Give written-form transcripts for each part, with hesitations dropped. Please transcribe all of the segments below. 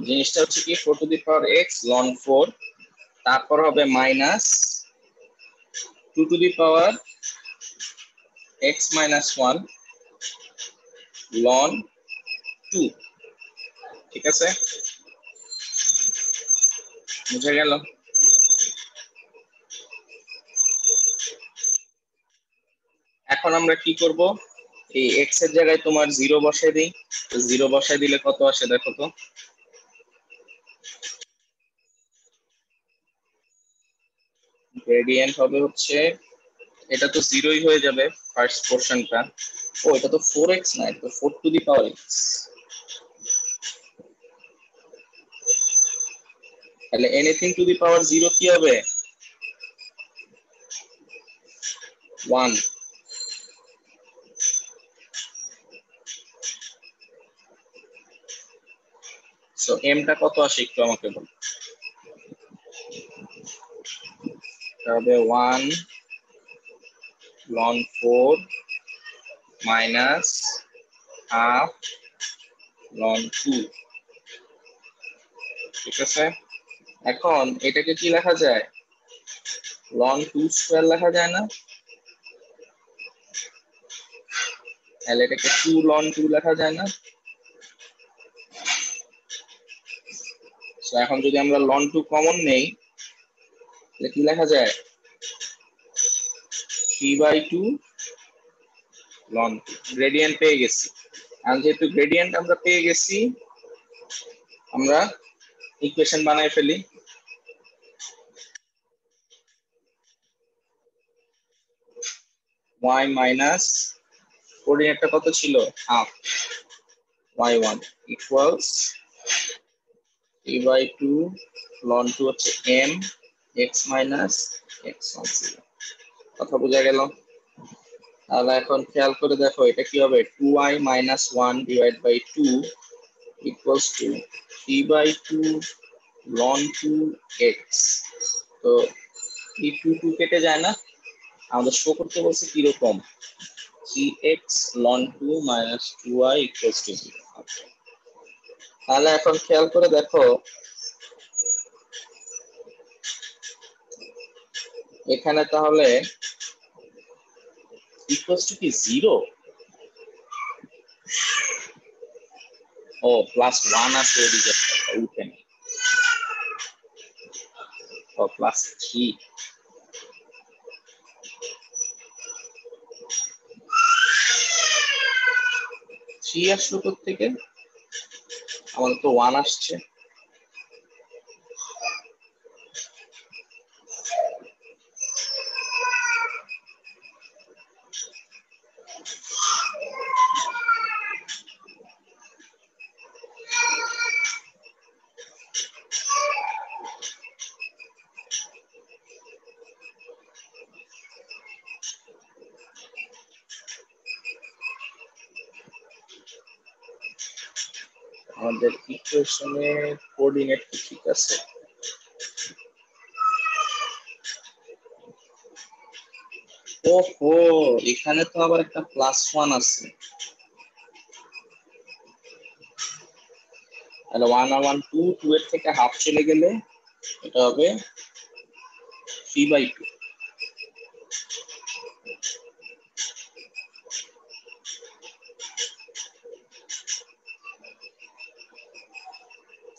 জিনিসটা হচ্ছে কি 4 to the power x ln 4, তারপর হবে minus 2 to the power x minus 1 ln 2। ঠিক আছে, বুঝে গেল? এখন আমরা কি করব, এই এক্স এর জায়গায় তোমার 0 বসাই দিই। 0 বসাই দিলে কত আসে দেখো তো। গ্রেডিয়েন্ট হবে হচ্ছে, এটা তো 0ই হয়ে যাবে ফার্স্ট পোরশনটা। ও এটা তো 4x না, এটা তো 4 টু দি পাওয়ার x। তাহলে এনিথিং টু দি পাওয়ার 0 কি হবে? 1। সো m টা কত আসে একটু আমাকে বল। হবে 1 ln 4 মাইনাস হাফ ln 2। ঠিক আছে, এখন এটাকে কি লেখা যায়? ln 2 স্কয়ার লেখা যায় না? তাহলে এটাকে 2 ln 2 লেখা যায় না? সো এখন যদি আমরা ln 2 কমন নেই, তাহলে কি লেখা যায়? 3/2 ln 2। গ্রেডিয়েন্ট পেয়ে গেছি। আর যেহেতু গ্রেডিয়েন্ট আমরা পেয়ে গেছি, আমরা ইকুয়েশন বানাই ফেলি। y মাইনাস কোঅর্ডিনেটটা কত ছিল? হাফ y1 ইকুয়ালস 3/2 ln 2 হচ্ছে m x মাইনাস x1 ছিল। কথা বোঝা গেল? তাহলে এখন খেয়াল করে দেখো এটা কি হবে, 2y minus 1 divide by 2 equals to 3/2 ln 2x। তো এই 2 2 কেটে যায় না? আমাদের শো করতে বলছে কিরকম, 3x ln 2 minus 2y equals to 0। তাহলে এখন খেয়াল করে দেখো এখানে তাহলে ইকুয়ালস টু কি 0? ও প্লাস 1 আছে এদিকে, উঠে নেই। ও প্লাস 3। আসলো থেকে আমাদের তো 1 আসছে। আমাদের ইকুয়েশনে কোঅর্ডিনেট ঠিক আছে। ওহো, এখানে তো আবার একটা প্লাস 1 আছে। তাহলে 1 আর 1 2, 2 এর থেকে হাফ চলে গেলে এটা হবে 3/2।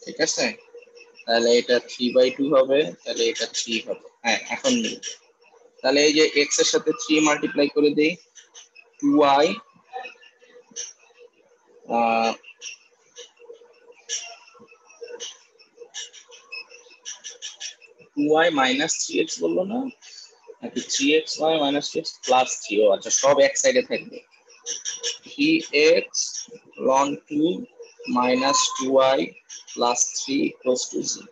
ঠিক আছে, তাহলে এটা 3/2 হবে, তাহলে এটা 3 হবে। হ্যাঁ এখন মিলবে। তাহলে এই যে x এর সাথে 3 মাল্টিপ্লাই করে দেই, 2y 2y মাইনাস 3x বললো না নাকি? 3xy minus 3x plus 3। ও আচ্ছা, সব এক সাইডে থাকবে। 3x ln 2 minus 2y plus 3 equals to 0।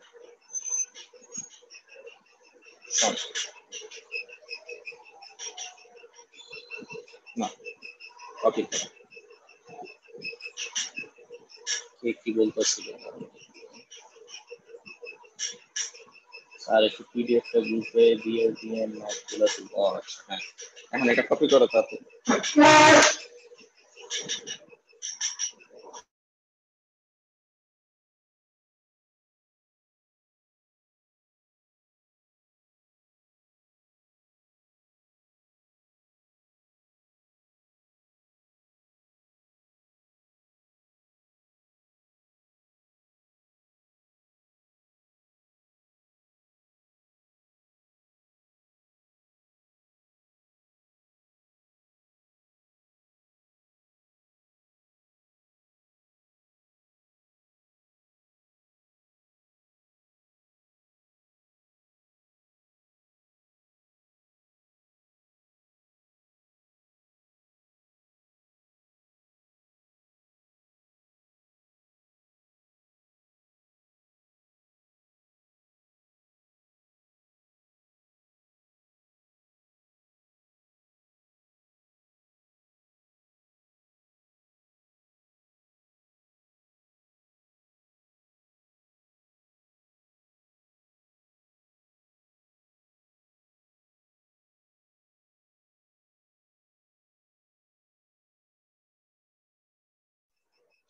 না, কপি করা। কে কি বলতেছিল আর একটু পিডিএফটা গ্রুপে দিয়ে দিয়ে নোটগুলো তুলবো। আচ্ছা হ্যাঁ, এখন এটা কপি করো তাতে।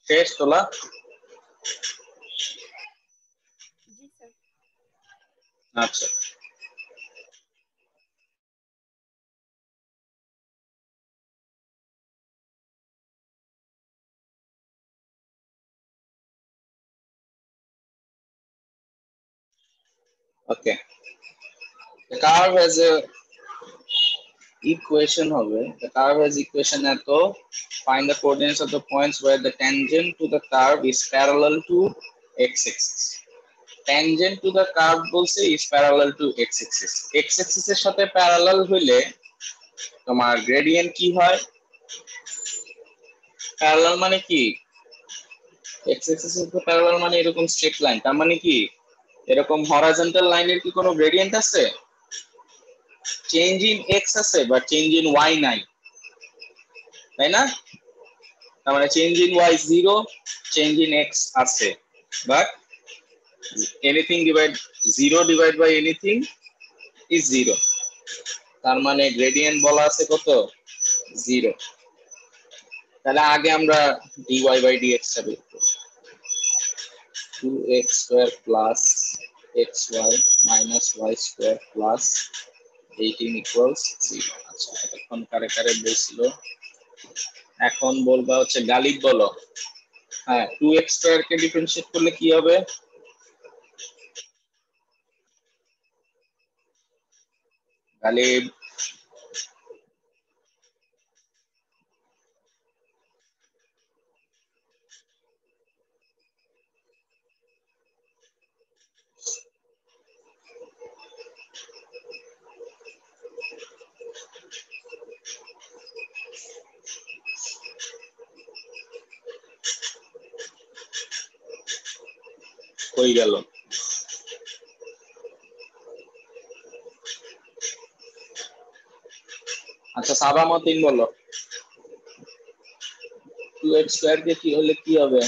শেষ তোলা? জি স্যার। আচ্ছা, okay. The curve has a equation হবে. The curve has equation at the find the coordinates of the points where the tangent to the curve is parallel to x-axis. Tangent to the curve বলছে is parallel to x-axis. x-axis এর সাথে parallel হইলে তোমার gradient কি হয়? Parallel মানে কি? x-axis এর সাথে parallel মানে এরকম straight line. তার মানে কি? এরকম horizontal লাইনের কি কোনো gradient আছে? চেঞ্জ ইন এক্স আছে বা চেঞ্জ ইন ওয়াই নাই, তাই না? তার মানে change in y 0, change in x আছে, but anything divide 0 divide by anything is 0। তার মানে গ্রেডিয়েন্ট বলা আছে কত? 0। তাহলে আগে আমরা dy বাই dx টা বের করি। 2x square plus xy minus y square plus 18 equals 0। আচ্ছা, এতক্ষণ কারে কারে বলছিল, এখন বলবা হচ্ছে গালিব বলো। হ্যাঁ, 2x স্কয়ার কে ডিফারেন্সিয়েট করলে কি হবে? গালিব কই গেল? আচ্ছা, সাবা মতিন বলো 2x স্কয়ার কে কি হলে কি হবে?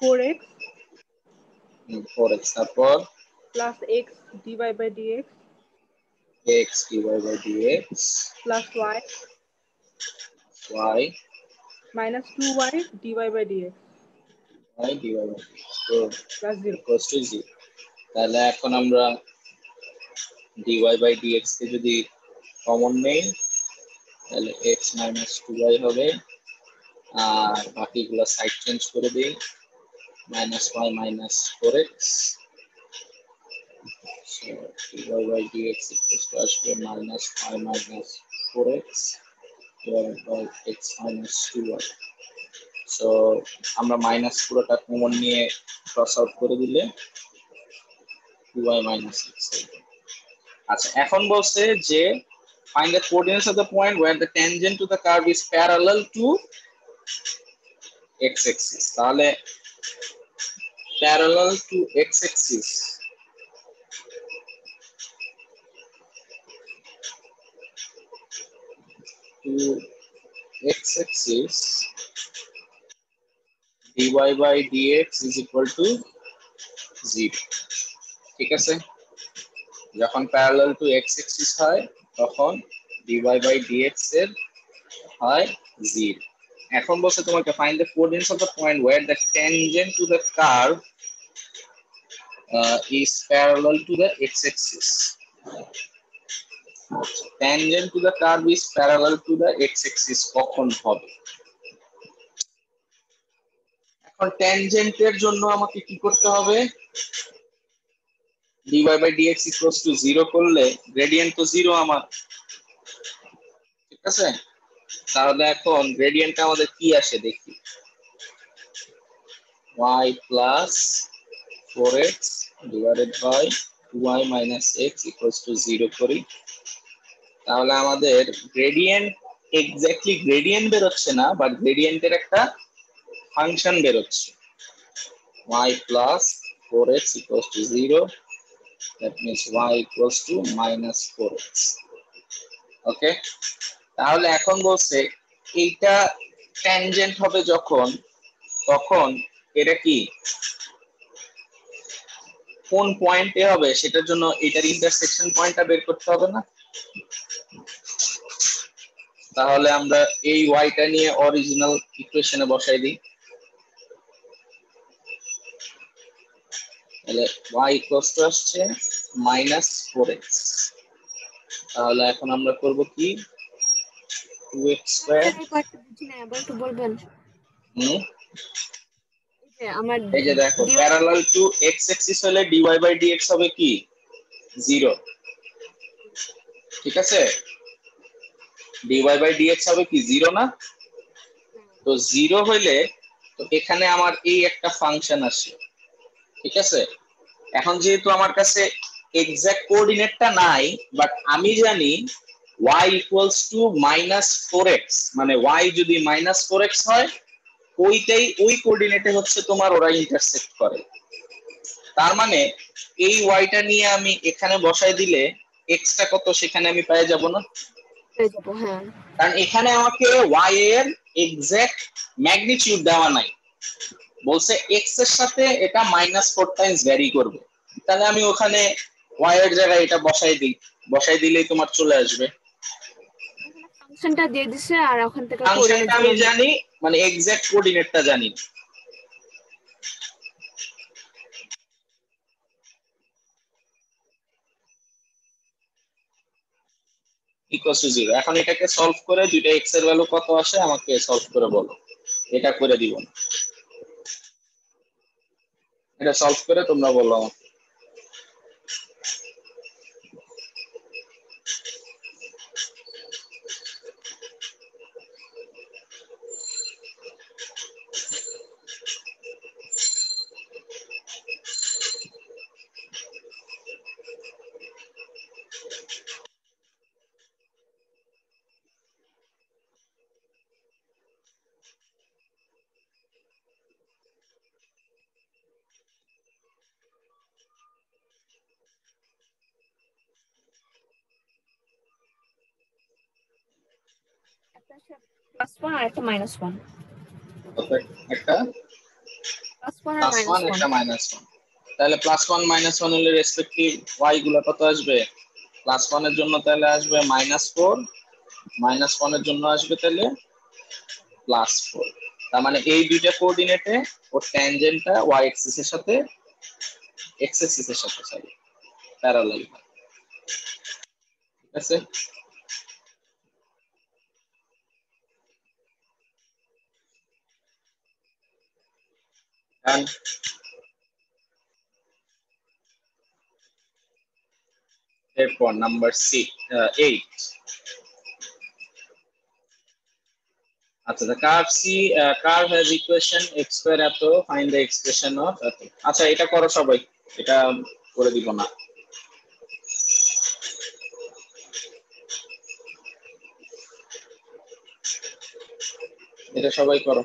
4x 4x, তারপর plus x divide by dx x dy by dx plus y y minus 2y divide by dx y dy by dx তো প্লাস 0। Equals to 0। তাহলে এখন আমরা dy by dx কে যদি কমন নেই তাহলে x মাইনাস 2y হবে, আর বাকিগুলো side change করে দিই, minus y minus 4x, so dy by dx equals to আসবে minus y minus 4x divided by x minus 2y. So আমরা মাইনাস পুরোটা কমন নিয়ে ক্রস আউট করে দিলে 2y minus x। আচ্ছা, এখন বলছে যে find the coordinates of the point where the tangent to the curve is parallel to x axis। তাহলে parallel to x axis to x axis dy by dx is equal to 0। ঠিক আছে, যখন parallel to x axis হয় তখন dy by dx এর হয় 0। এখন বলছে তোমাকে find the coordinates of the point where the tangent to the curve is parallel to the x axis। tangent to the curve is parallel to the x axis কখন হবে? এখন ট্যানজেন্টের জন্য আমাকে কি করতে হবে? dy by dx equals to 0 করলে gradient তো 0 আমার, ঠিক আছে? তাহলে এখন গ্রেডিয়েন্টটা আমাদের কি আসে দেখি, y plus 4x divided by 2y minus x equals to 0 করি। তাহলে আমাদের গ্রেডিয়েন্ট এক্স্যাক্টলি গ্রেডিয়েন্ট বেরোচ্ছে না, বাট গ্রেডিয়েন্টের একটা ফাংশন বেরোচ্ছে, y plus 4x equals to 0, that means y equals to minus 4x। ওকে, তাহলে এখন বলছে এইটা ট্যানজেন্ট হবে যখন, তখন এটা কি কোন পয়েন্টে হবে সেটার জন্য এটার ইন্টারসেকশন পয়েন্টটা বের করতে হবে না? তাহলে আমরা এই ওয়াইটা নিয়ে অরিজিনাল ইকুয়েশনে বসাই দিই। তাহলে y ইকুয়ালস টু আসছে -4x। তাহলে এখন আমরা করব কি 2x স্কয়ার। স্যার এই পার্টটা বুঝি না, আবার একটু বলবেন? হুম এই যে আমার এই যে দেখো dy parallel to x Axis হলে dy বাই dx হবে কি 0, ঠিক আছে? dy বাই dx হবে কি 0 না? তো 0 হইলে তো এখানে আমার এই একটা ফাংশন আসে, ঠিক আছে? এখন যেহেতু আমার কাছে এক্সাক্ট কোঅর্ডিনেটটা নাই, বাট আমি জানি y ইকুয়ালস টু -4x, মানে y যদি -4x হয় ওইটাই ওই কোঅর্ডিনেটে হচ্ছে তোমার ওরা ইন্টারসেক্ট করে। তার মানে এই ওয়াইটা নিয়ে আমি এখানে বসাই দিলে এক্সটা কত সেখানে আমি পেয়ে যাব না? হয়ে যাবো, হ্যাঁ। কারণ এখানে আমাকে ওয়াই এর এক্সাক্ট ম্যাগনিটিউড দেওয়া নাই, বলছে এক্স এর সাথে এটা -4 টাইমস ভ্যারি করবে। তাহলে আমি ওখানে ওয়াই এর জায়গায় এটা বসাই দিই, বসাই দিলেই তোমার চলে আসবে। এখানে ফাংশনটা দিয়ে দিছে আর ওখান থেকে কোঅর্ডিনেট ফাংশনটা আমি গুলো জানি, মানে এক্সাক্ট কোঅর্ডিনেটটা জানি না। Equal to 0। এখন এটাকে সলভ করে দুইটা এক্স এর ভ্যালু কত আসে আমাকে সলভ করে বলো। এটা করে দিব না, এটা সলভ করে তোমরা বলো আমাকে। একটা +1 আর একটা -1। একটা +1 আর +1 -1। একটা -1, তাহলে +1 -1 হলে রেসপেক্টিভ y গুলো কত আসবে? +1 এর জন্য তাহলে আসবে -4, -1 এর জন্য আসবে তাহলে +4। তার মানে এই দুইটা কোঅর্ডিনেটে ওর ট্যানজেন্টটা y অ্যাক্সিস এর সাথে x অ্যাক্সিস এর সাথে সরি প্যারালাল, ঠিক আছে? And এরপর নাম্বার 8। আচ্ছা, the curve C curve has equation x square এত find the expression of এত। আচ্ছা এটা করো সবাই, এটা করে দিব না, এটা সবাই করো।